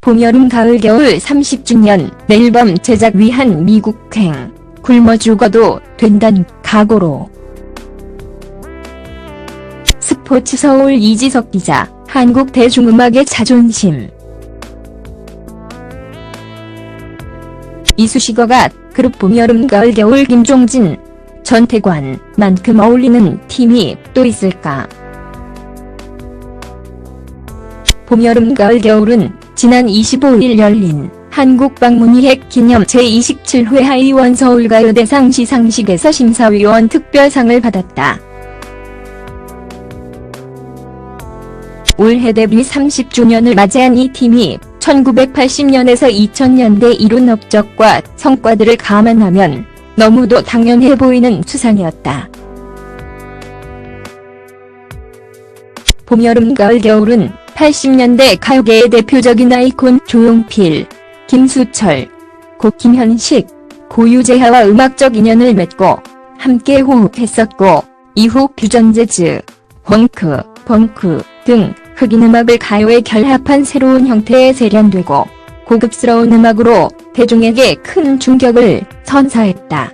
봄, 여름, 가을, 겨울 30주년 앨범 제작 위한 미국행. 굶어 죽어도 된다는 각오로. 스포츠 서울 이지석 기자. 한국 대중음악의 자존심. 이수식어가 그룹 봄, 여름, 가을, 겨울 김종진, 전태관만큼 어울리는 팀이 또 있을까? 봄, 여름, 가을, 겨울은 지난 25일 열린 한국 방문이핵 기념 제27회 하이원 서울가요대상 시상식에서 심사위원 특별상을 받았다. 올해 데뷔 30주년을 맞이한 이 팀이 1980년에서 2000년대 이룬 업적과 성과들을 감안하면 너무도 당연해 보이는 수상이었다. 봄, 여름, 가을, 겨울은 80년대 가요계의 대표적인 아이콘 조용필, 김수철, 고 김현식, 고유재하와 음악적 인연을 맺고 함께 호흡했었고, 이후 퓨전 재즈, 펑크, 등 흑인 음악을 가요에 결합한 새로운 형태에 세련되고 고급스러운 음악으로 대중에게 큰 충격을 선사했다.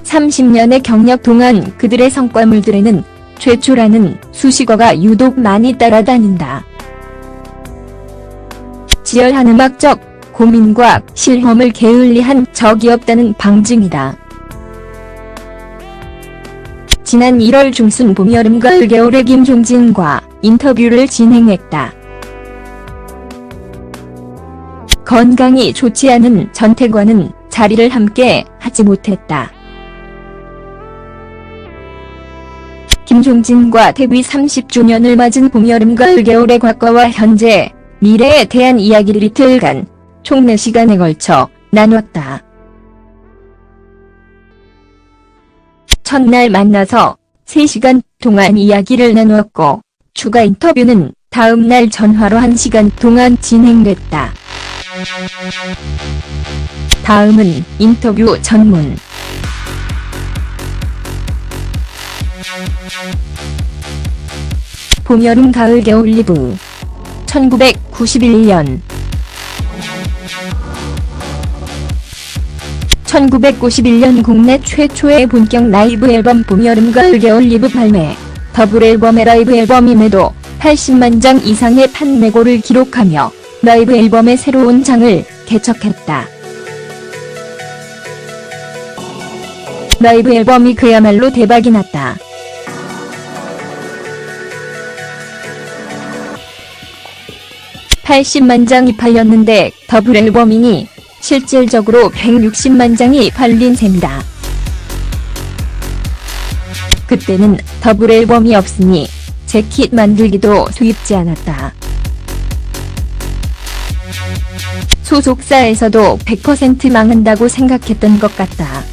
(30년의) 경력 동안 그들의 성과물들에는 최초라는 수식어가 유독 많이 따라다닌다. 치열한 음악적 고민과 실험을 게을리한 적이 없다는 방증이다. 지난 1월 중순 봄, 여름, 가을, 겨울의 김종진과 인터뷰를 진행했다. 건강이 좋지 않은 전태관은 자리를 함께 하지 못했다. 김종진과 데뷔 30주년을 맞은 봄, 여름, 가을, 겨울의 과거와 현재, 미래에 대한 이야기를 이틀간 총 4시간에 걸쳐 나눴다. 첫날 만나서 3시간 동안 이야기를 나누었고, 추가 인터뷰는 다음 날 전화로 1시간 동안 진행됐다. 다음은 인터뷰 전문. 봄, 여름, 가을, 겨울 리뷰. 1991년 1991년 국내 최초의 본격 라이브 앨범 봄, 여름, 가을, 겨울 리브 발매. 더블 앨범의 라이브 앨범임에도 80만 장 이상의 판매고를 기록하며 라이브 앨범의 새로운 장을 개척했다. 라이브 앨범이 그야말로 대박이 났다. (80만 장이) 팔렸는데 더블 앨범이니 실질적으로 160만 장이 팔린 셈이다. 그때는 더블 앨범이 없으니 재킷 만들기도 쉽지 않았다. 소속사에서도 100% 망한다고 생각했던 것 같다.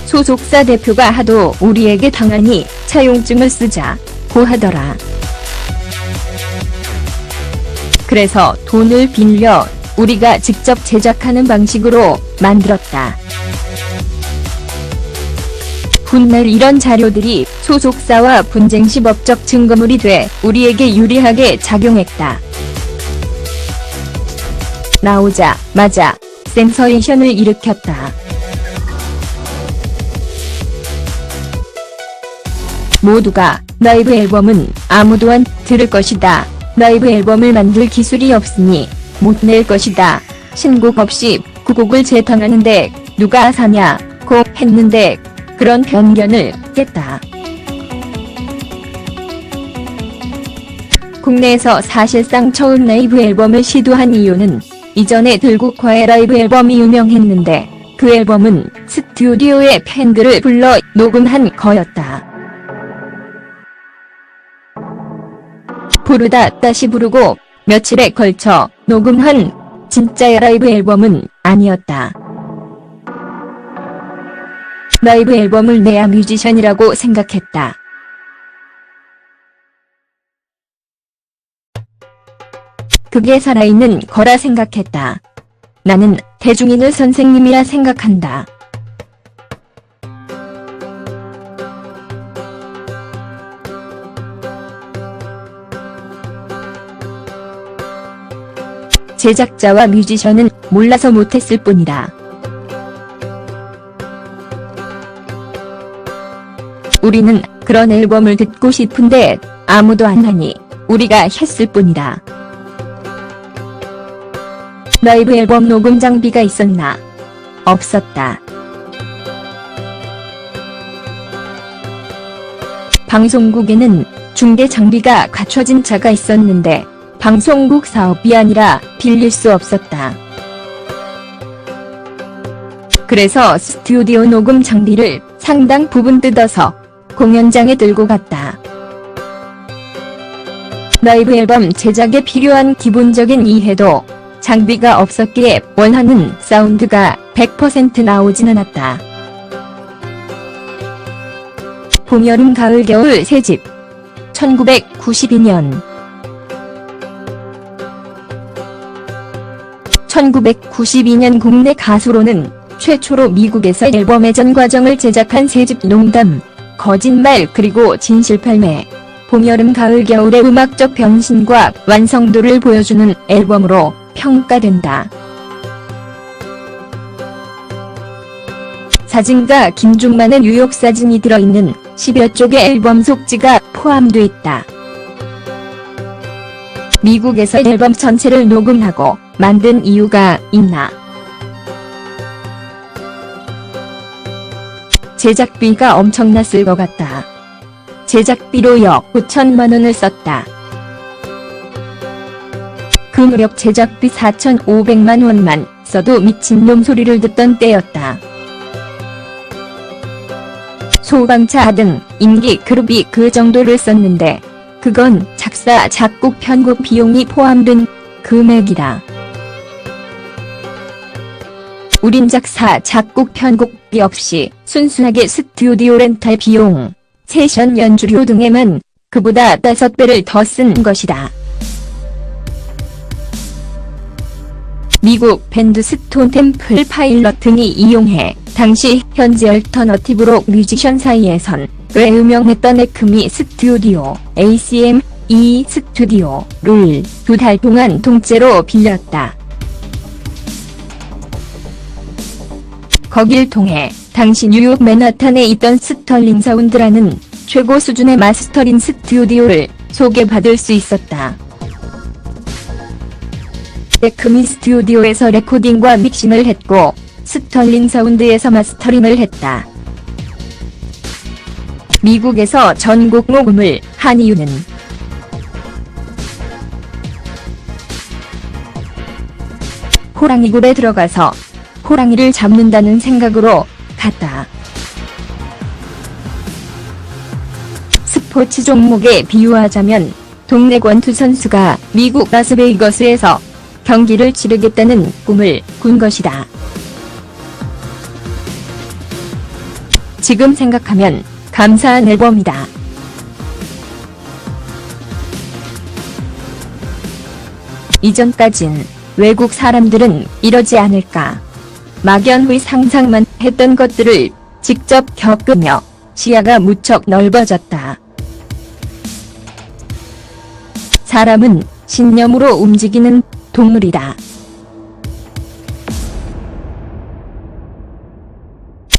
소속사 대표가 하도 우리에게 당하니 차용증을 쓰자고 하더라. 그래서 돈을 빌려 우리가 직접 제작하는 방식으로 만들었다. 훗날 이런 자료들이 소속사와 분쟁 시 법적 증거물이 돼 우리에게 유리하게 작용했다. 나오자마자 센서레이션을 일으켰다. 모두가 라이브 앨범은 아무도 안 들을 것이다. 라이브 앨범을 만들 기술이 없으니 못 낼 것이다. 신곡 없이 9곡을 재탕하는데 누가 사냐고 했는데 그런 편견을 깼다. 국내에서 사실상 처음 라이브 앨범을 시도한 이유는 이전에 들국화의 라이브 앨범이 유명했는데 그 앨범은 스튜디오에 팬들을 불러 녹음한 거였다. 부르다 다시 부르고 며칠에 걸쳐 녹음한 진짜의 라이브 앨범은 아니었다. 라이브 앨범을 내야 뮤지션이라고 생각했다. 그게 살아있는 거라 생각했다. 나는 대중인을 선생님이라 생각한다. 제작자와 뮤지션은 몰라서 못했을 뿐이다. 우리는 그런 앨범을 듣고 싶은데 아무도 안 하니 우리가 했을 뿐이다. 라이브 앨범 녹음 장비가 있었나? 없었다. 방송국에는 중계 장비가 갖춰진 차가 있었는데 방송국 사업이 아니라 빌릴 수 없었다. 그래서 스튜디오 녹음 장비를 상당 부분 뜯어서 공연장에 들고 갔다. 라이브 앨범 제작에 필요한 기본적인 이해도 장비가 없었기에 원하는 사운드가 100% 나오진 않았다. 봄, 여름, 가을, 겨울 3집 1992년 1992년 국내 가수로는 최초로 미국에서 앨범 회전 과정을 제작한 3집 농담, 거짓말 그리고 진실팔매, 봄, 여름, 가을, 겨울의 음악적 변신과 완성도를 보여주는 앨범으로 평가된다. 사진가 김중만의 뉴욕 사진이 들어있는 10여 쪽의 앨범 속지가 포함돼 있다. 미국에서 앨범 전체를 녹음하고 만든 이유가 있나? 제작비가 엄청났을 것 같다. 제작비로 약 5천만 원을 썼다. 그 무렵 제작비 4,500만 원만 써도 미친놈 소리를 듣던 때였다. 소방차 등 인기 그룹이 그 정도를 썼는데 그건 작사, 작곡, 편곡 비용이 포함된 금액이다. 우린 작사, 작곡, 편곡비 없이 순수하게 스튜디오 렌탈 비용, 세션 연주료 등에만 그보다 5배를 더 쓴 것이다. 미국 밴드 스톤 템플 파일럿 등이 이용해 당시 현지 얼터너티브 록 뮤지션 사이에선 꽤 유명했던 에크미 스튜디오, ACM, 스튜디오를 2달 동안 통째로 빌렸다. 거길 통해 당시 뉴욕 맨하탄에 있던 스털링 사운드라는 최고 수준의 마스터링 스튜디오를 소개받을 수 있었다. 에크미 스튜디오에서 레코딩과 믹싱을 했고 스털링 사운드에서 마스터링을 했다. 미국에서 전곡 녹음을 한 이유는 호랑이 굴에 들어가서 호랑이를 잡는다는 생각으로 갔다. 스포츠 종목에 비유하자면 동네 권투 선수가 미국 라스베이거스에서 경기를 치르겠다는 꿈을 꾼 것이다. 지금 생각하면 감사한 앨범이다. 이전까진 외국 사람들은 이러지 않을까. 막연히 상상만 했던 것들을 직접 겪으며 시야가 무척 넓어졌다. 사람은 신념으로 움직이는 동물이다.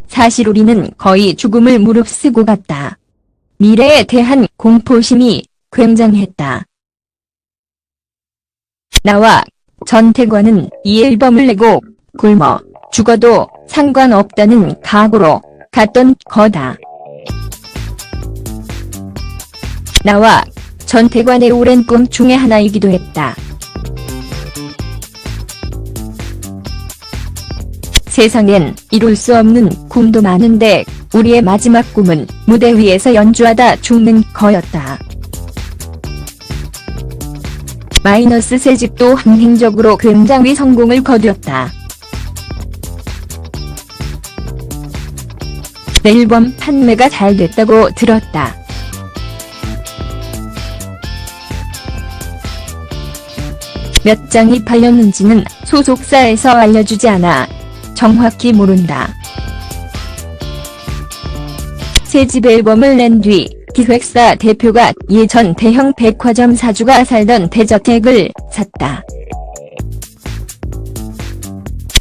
사실 우리는 거의 죽음을 무릅쓰고 갔다. 미래에 대한 공포심이 굉장했다. 나와 전태관은 이 앨범을 내고 굶어 죽어도 상관없다는 각오로 갔던 거다. 나와 전태관의 오랜 꿈 중에 하나이기도 했다. 세상엔 이룰 수 없는 꿈도 많은데 우리의 마지막 꿈은 무대 위에서 연주하다 죽는 거였다. 마이너스 새 집도 흥행적으로 굉장히 성공을 거두었다. 앨범 판매가 잘 됐다고 들었다. 몇 장이 팔렸는지는 소속사에서 알려주지 않아 정확히 모른다. 새 집 앨범을 낸 뒤 기획사 대표가 예전 대형 백화점 사주가 살던 대저택을 샀다.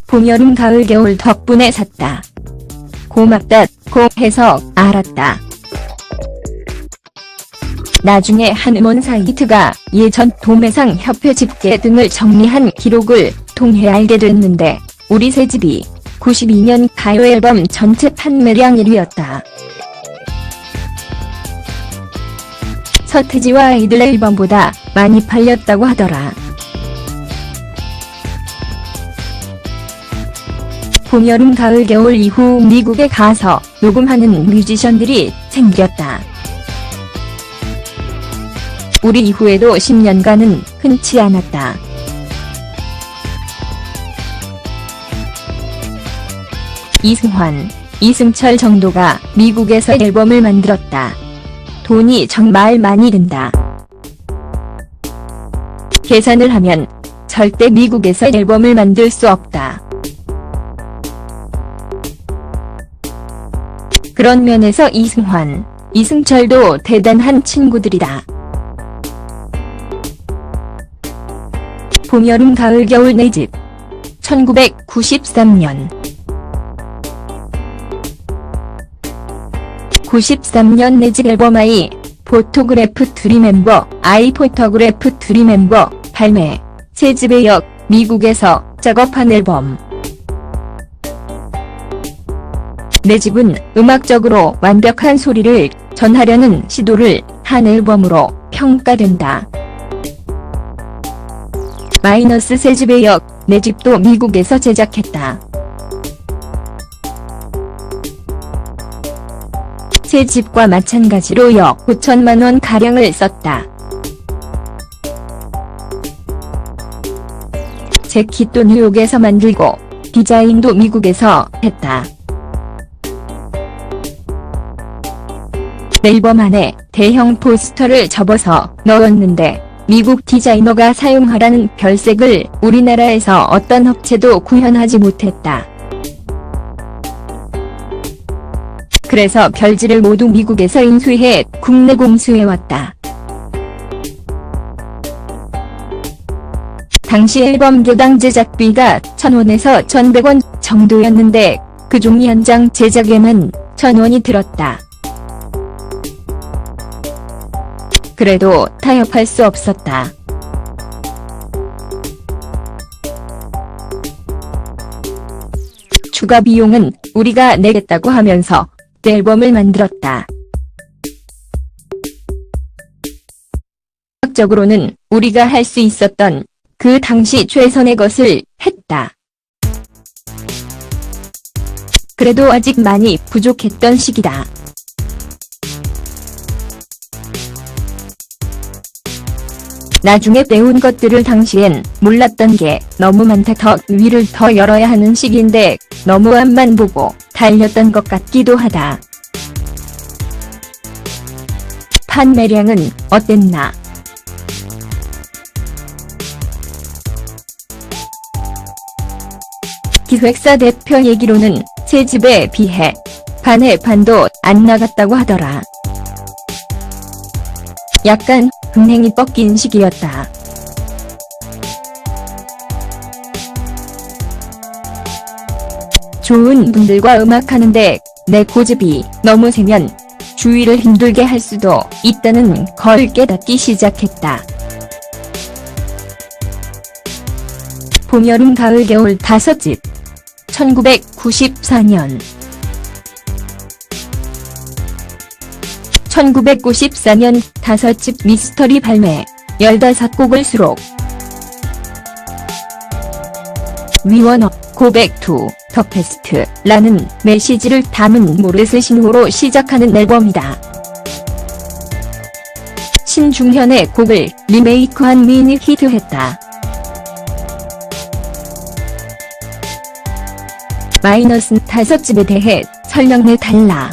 봄, 여름, 가을, 겨울 덕분에 샀다. 고맙다 고 해서 알았다. 나중에 한 음원 사이트가 예전 도매상 협회 집계 등을 정리한 기록을 통해 알게 됐는데 우리 새 집이 92년 가요 앨범 전체 판매량 1위였다. 서태지와 아이들 앨범보다 많이 팔렸다고 하더라. 봄, 여름, 가을, 겨울 이후 미국에 가서 녹음하는 뮤지션들이 생겼다. 우리 이후에도 10년간은 흔치 않았다. 이승환, 이승철 정도가 미국에서 앨범을 만들었다. 돈이 정말 많이 든다. 계산을 하면 절대 미국에서 앨범을 만들 수 없다. 그런 면에서 이승환, 이승철도 대단한 친구들이다. 봄, 여름, 가을, 겨울 4집 1993년 93년 4집 앨범 아이 포토그래프 투 리멤버, 아이 포토그래프 투 리멤버 발매. 새 집의 역, 미국에서 작업한 앨범. 4집은 음악적으로 완벽한 소리를 전하려는 시도를 한 앨범으로 평가된다. 마이너스 새 집의 역, 4집도 미국에서 제작했다. 새 집과 마찬가지로 역 5천만원 가량을 썼다. 재킷도 뉴욕에서 만들고 디자인도 미국에서 했다. 앨범 안에 대형 포스터를 접어서 넣었는데 미국 디자이너가 사용하라는 별색을 우리나라에서 어떤 업체도 구현하지 못했다. 그래서 별지를 모두 미국에서 인수해 국내 공수해왔다. 당시 앨범 개당 제작비가 1,000원에서 1,100원 정도였는데 그 종이 한 장 제작에만 1,000원이 들었다. 그래도 타협할 수 없었다. 추가 비용은 우리가 내겠다고 하면서 앨범을 만들었다. 음악적으로는 우리가 할 수 있었던 그 당시 최선의 것을 했다. 그래도 아직 많이 부족했던 시기다. 나중에 배운 것들을 당시엔 몰랐던 게 너무 많다. 더 위를 더 열어야 하는 시기인데 너무 앞만 보고 달렸던 것 같기도 하다. 판매량은 어땠나? 기획사 대표 얘기로는 새 집에 비해 반의 반도 안 나갔다고 하더라. 약간 흥행이 꺾인 시기였다. 좋은 분들과 음악하는데 내 고집이 너무 세면 주위를 힘들게 할 수도 있다는 걸 깨닫기 시작했다. 봄, 여름, 가을, 겨울 5집 1994년 1994년 5집 미스터리 발매 15곡을 수록. 위원업 고백 투 더 베스트 라는 메시지를 담은 모르스 신호로 시작하는 앨범이다. 신중현의 곡을 리메이크한 미니 히트했다. 마이너스 5집에 대해 설명해달라.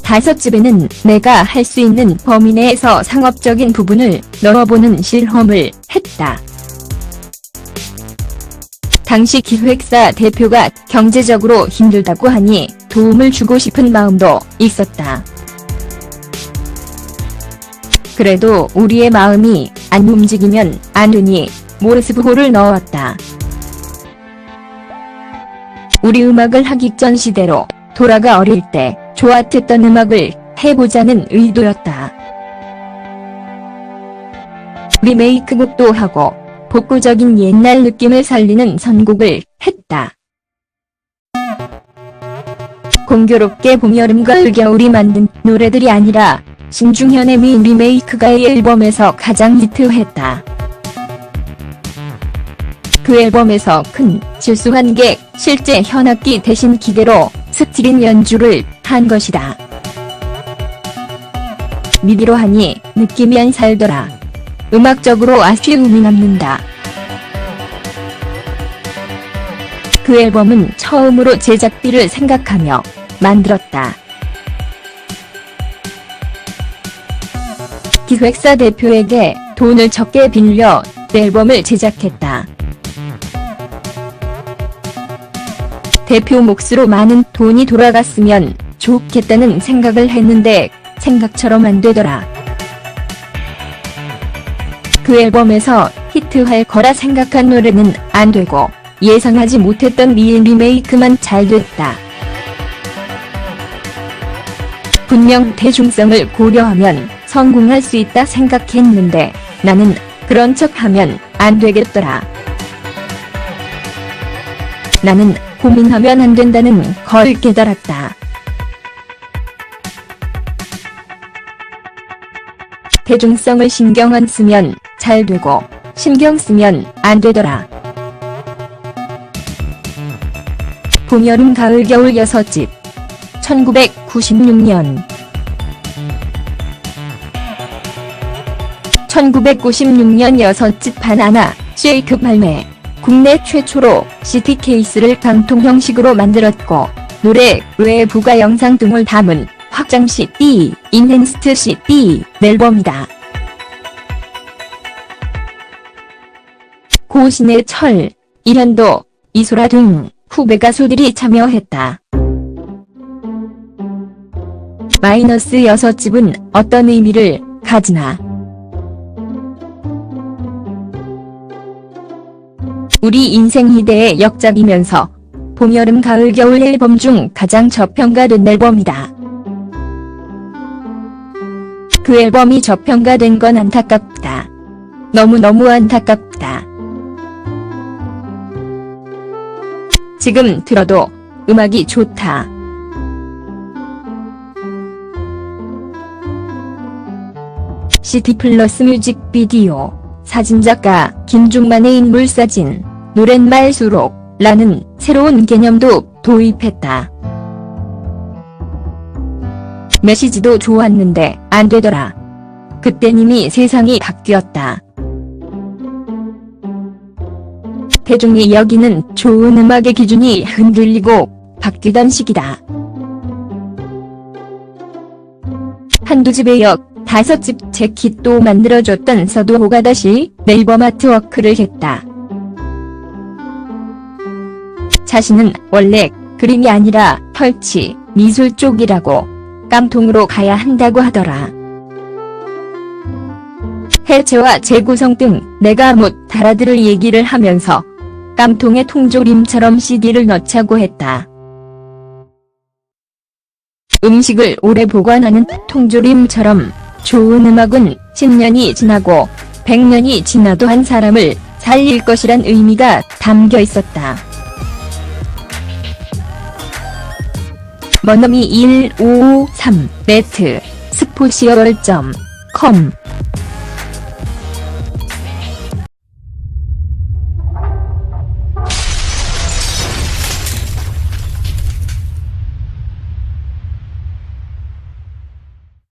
다섯 집에는 내가 할 수 있는 범위 내에서 상업적인 부분을 넣어보는 실험을 했다. 당시 기획사 대표가 경제적으로 힘들다고 하니 도움을 주고 싶은 마음도 있었다. 그래도 우리의 마음이 안 움직이면 안 되니 모르스부호를 넣었다. 우리 음악을 하기 전 시대로 돌아가 어릴 때 좋았던 음악을 해보자는 의도였다. 리메이크곡도 하고 복고적인 옛날 느낌을 살리는 선곡을 했다. 공교롭게 봄, 여름, 가을, 겨울이 만든 노래들이 아니라 신중현의 미 리메이크가의 앨범에서 가장 히트했다. 그 앨범에서 큰 실수한 게 실제 현악기 대신 기계로 스트링 연주를 한 것이다. 미디로 하니 느낌이 안 살더라. 음악적으로 아쉬움이 남는다. 그 앨범은 처음으로 제작비를 생각하며 만들었다. 기획사 대표에게 돈을 적게 빌려 앨범을 제작했다. 대표 몫으로 많은 돈이 돌아갔으면 좋겠다는 생각을 했는데 생각처럼 안 되더라. 그 앨범에서 히트할 거라 생각한 노래는 안 되고 예상하지 못했던 미인 리메이크만 잘 됐다. 분명 대중성을 고려하면 성공할 수 있다 생각했는데 나는 그런 척하면 안 되겠더라. 나는 고민하면 안 된다는 걸 깨달았다. 대중성을 신경 안 쓰면 잘 되고 신경 쓰면 안 되더라. 봄, 여름, 가을, 겨울 6집 1996년 1996년 6집 바나나 쉐이크 발매. 국내 최초로 CD 케이스를 강통 형식으로 만들었고 노래 외 부가 영상 등을 담은 확장 CD, 인핸스트 CD 앨범이다. 고신해철, 이현도, 이소라 등 후배 가수들이 참여했다. 마이너스 6집은 어떤 의미를 가지나? 우리 인생 희대의 역작이면서 봄, 여름, 가을, 겨울 앨범 중 가장 저평가된 앨범이다. 그 앨범이 저평가된 건 안타깝다. 너무너무 안타깝다. 지금 들어도 음악이 좋다. CD 플러스 뮤직비디오, 사진작가 김중만의 인물사진, 노랫말 수록라는 새로운 개념도 도입했다. 메시지도 좋았는데 안 되더라. 그땐 이미 세상이 바뀌었다. 대중이 여기는 좋은 음악의 기준이 흔들리고 바뀌던 시기다. 한두 집에 역 5집 재킷도 만들어줬던 서두호가 다시 앨범 아트워크를 했다. 자신은 원래 그림이 아니라 털치, 미술 쪽이라고 깜통으로 가야 한다고 하더라. 해체와 재구성 등 내가 못 알아들을 얘기를 하면서 깜통의 통조림처럼 CD를 넣자고 했다. 음식을 오래 보관하는 통조림처럼 좋은 음악은 10년이 지나고 100년이 지나도 한 사람을 살릴 것이란 의미가 담겨 있었다. 머너미 1553 네트 스포시어월.com